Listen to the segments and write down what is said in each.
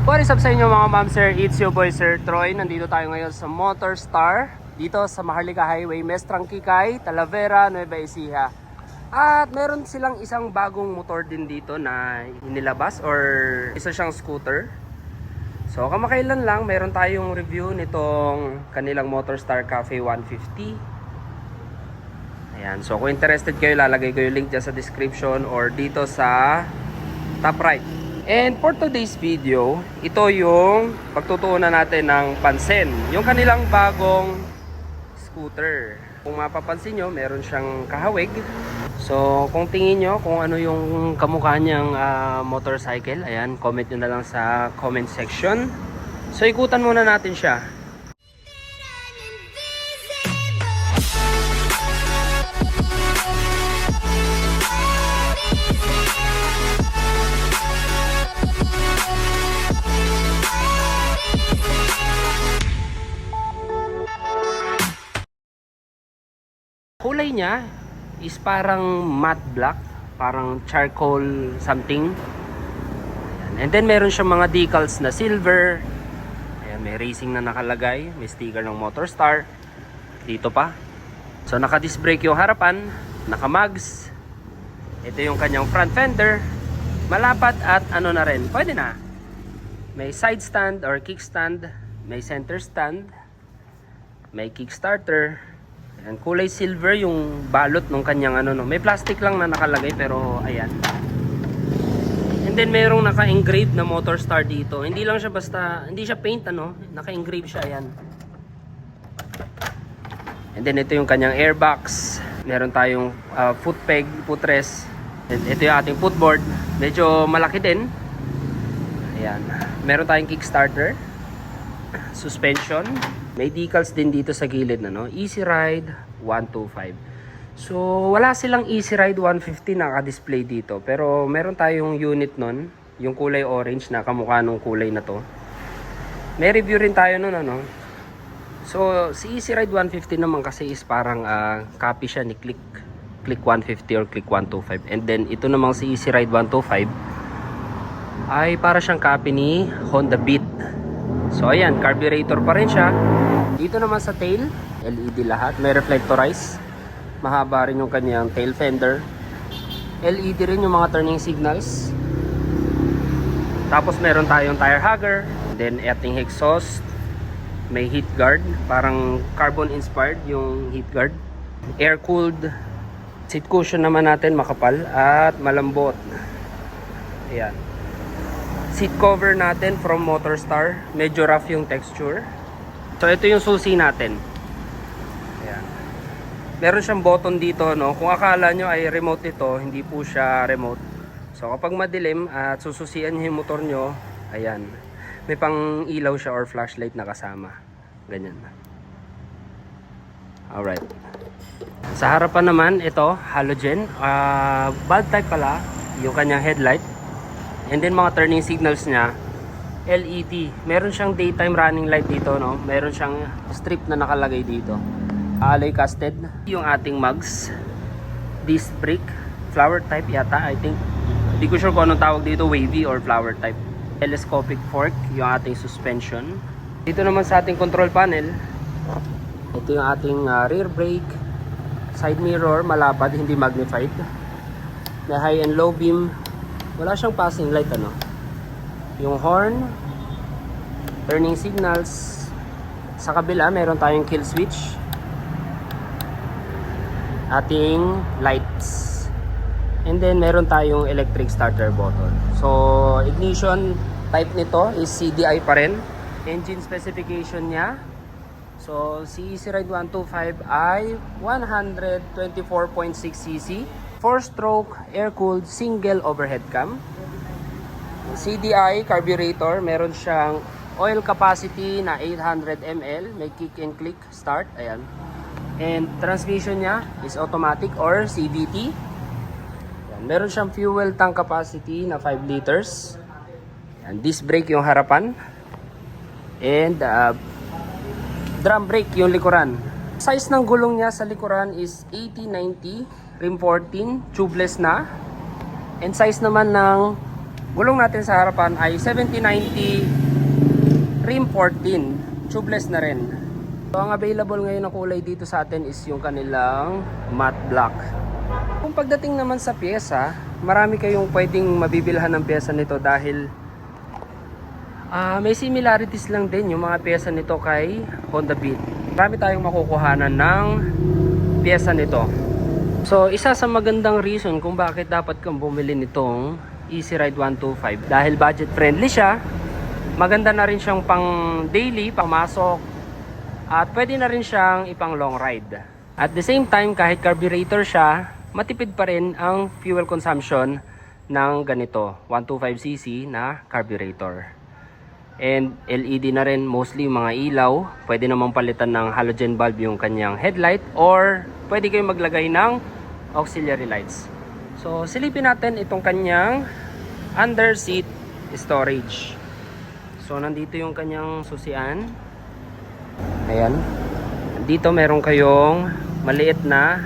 What is up sa inyo mga ma'am sir? It's your boy Sir Troy. Nandito tayo ngayon sa Motor Star dito sa Maharlika Highway, Mestrang Kikay, Talavera, Nueva Ecija. At meron silang isang bagong motor din dito na inilabas or isa siyang scooter. So kamakailan lang meron tayong review nitong kanilang Motor Star Cafe 150. Ayan, so kung interested kayo, lalagay ko yung link dyan sa description or dito sa top right. And for today's video, ito yung pagtutuunan natin ng pansin, yung kanilang bagong scooter. Kung mapapansin nyo, meron siyang kahawig. So kung tingin nyo kung ano yung kamukha niyang motorcycle, ayan, comment nyo na lang sa comment section. So ikutan muna natin siya. Kulay niya is parang matte black, parang charcoal something. Ayan. And then meron siyang mga decals na silver. Ayan, may racing na nakalagay, may sticker ng Motor Star dito pa. So naka disc brake yung harapan, naka mags. Ito yung kanyang front fender, malapat at ano na rin, pwede na. May side stand or kickstand, may center stand, may kickstarter. Ayan, kulay silver yung balot ng kanyang ano, no. May plastic lang na nakalagay pero ayan. And then merong naka-engrave na Motor Star dito. Hindi lang siya basta, hindi siya paint ano, naka-engrave siya, ayan. And then ito yung kanyang airbox. Meron tayong foot peg, footrest. And ito yung ating footboard. Medyo malaki din. Ayan. Meron tayong kickstarter, suspension. May decals din dito sa gilid na, no? Easy Ride 125. So wala silang Easy Ride 150 naka-display dito, pero meron tayong unit nun, yung kulay orange na kamukha nung kulay na to. May review rin tayo nun, ano? So si Easy Ride 150 naman kasi is parang copy siya ni Click 150 or Click 125. And then ito namang si Easy Ride 125 ay para siyang copy ni Honda Beat. So ayan, carburetor pa rin siya. Dito naman sa tail, LED lahat. May reflectorize. Mahaba rin yung kanyang tail fender. LED rin yung mga turning signals. Tapos meron tayong tire hugger. Then ating exhaust. May heat guard. Parang carbon inspired yung heat guard. Air cooled. Seat cushion naman natin makapal at malambot. Ayan. Seat cover natin from Motor Star. Medyo rough yung texture. So ito yung susi natin. Ayan. Meron siyang button dito, no? Kung akala nyo ay remote ito, hindi po siya remote. So kapag madilim at sususian nyo yung motor nyo, ayan. May pang ilaw siya or flashlight na kasama. Ganyan. Alright. Sa harapan naman, ito, halogen. Bulb type pala yung kanyang headlight. And then mga turning signals niya, LED. Meron siyang daytime running light dito, no? Meron siyang strip na nakalagay dito. Alloy casted. Yung ating mugs. Disc brake. Flower type yata, I think. Hindi ko sure kung anong tawag dito, wavy or flower type. Telescopic fork, yung ating suspension. Dito naman sa ating control panel, ito yung ating rear brake. Side mirror, malapad, hindi magnified. May high and low beam. Wala siyang passing light, ano. Yung horn, turning signals. Sa kabila meron tayong kill switch, ating lights, and then meron tayong electric starter button. So ignition type nito is CDI pa rin. Engine specification niya, so si Easy Ride 125 ay 124.6cc, 4-stroke air-cooled single overhead cam. CDI carburetor, meron siyang oil capacity na 800 ml, may kick and click start, ayan. And transmission niya is automatic or CVT. Ayan. Meron siyang fuel tank capacity na 5 liters. Ayan. Disc brake yung harapan. And drum brake yung likuran. Size ng gulong niya sa likuran is 80-90, rim 14, tubeless na. And size naman ng Gulong natin sa harapan ay 7090 Rim 14. Tubeless na rin. So ang available ngayon na kulay dito sa atin is yung kanilang matte black. Kung pagdating naman sa pyesa, marami kayong pwedeng mabibilhan ng pyesa nito dahil may similarities lang din yung mga pyesa nito kay Honda Beat. Marami tayong makukuhanan ng pyesa nito. So isa sa magandang reason kung bakit dapat kang bumili nitong Easy Ride 125 dahil budget friendly siya. Maganda na rin siyang pang daily, pamasok, at pwede na rin siyang ipang long ride. At the same time, kahit carburetor siya, matipid pa rin ang fuel consumption ng ganito 125cc na carburetor. And LED na rin mostly yung mga ilaw. Pwede namang palitan ng halogen bulb yung kanyang headlight or pwede kayong maglagay ng auxiliary lights. So silipin natin itong kanyang under seat storage. So nandito yung kanyang susian. Ayan. Dito meron kayong maliit na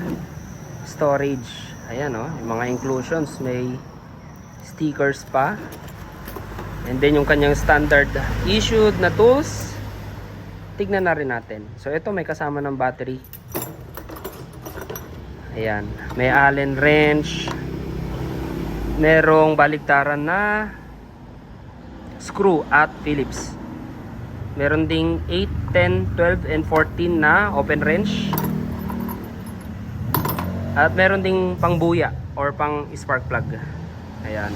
storage. Ayan oh, yung mga inclusions, may stickers pa. And then yung kanyang standard issued na tools, tignan na rin natin. So ito may kasama ng battery. Ayan, may Allen wrench. Merong baliktaran na screw at Phillips. Meron ding 8, 10, 12, and 14 na open wrench. At meron ding pang buya or pang spark plug. Ayan.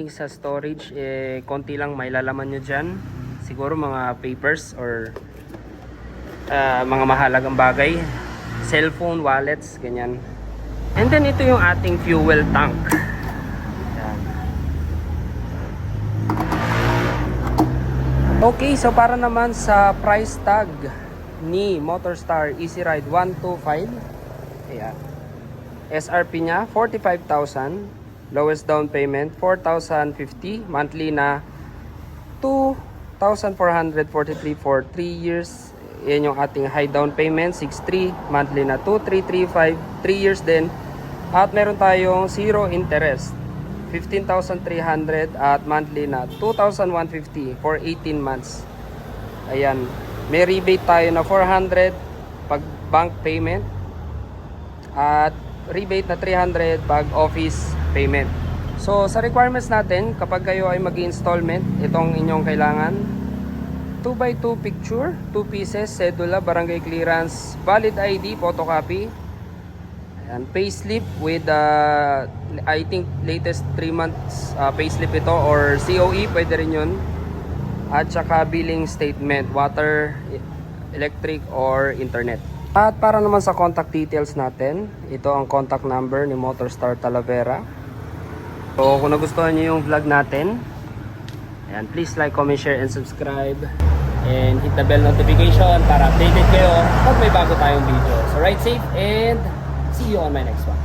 Sa storage, konti lang may lalaman nyo dyan. Siguro mga papers or mga mahalagang bagay, cellphone, wallets, ganyan. And then ito yung ating fuel tank. Ayan. Okay, so para naman sa price tag ni Motorstar Easy Ride 125, ayan, SRP niya 45,000. Lowest down payment 4,050, monthly na 2,443 for 3 years. Yan yung ating high down payment 6,300, monthly na 2,335, 3 years din. At meron tayong zero interest 15,300 at monthly na 2,150 for 18 months. Ayan, may rebate tayo na 400 pag bank payment at rebate na 300 pag office payment. So sa requirements natin, kapag kayo ay mag-installment, itong inyong kailangan 2x2 picture, 2 pieces, cedula, barangay clearance, valid ID, photocopy, and payslip with I think latest 3 months payslip ito or COE, pwede rin yun. At saka billing statement, water, electric or internet. At para naman sa contact details natin, ito ang contact number ni Motorstar Talavera. So kung nagustuhan niyo yung vlog natin, ayan, please like, comment, share, and subscribe. And hit the bell notification para updated kayo pag may bago tayong video. So ride safe and see you on my next one.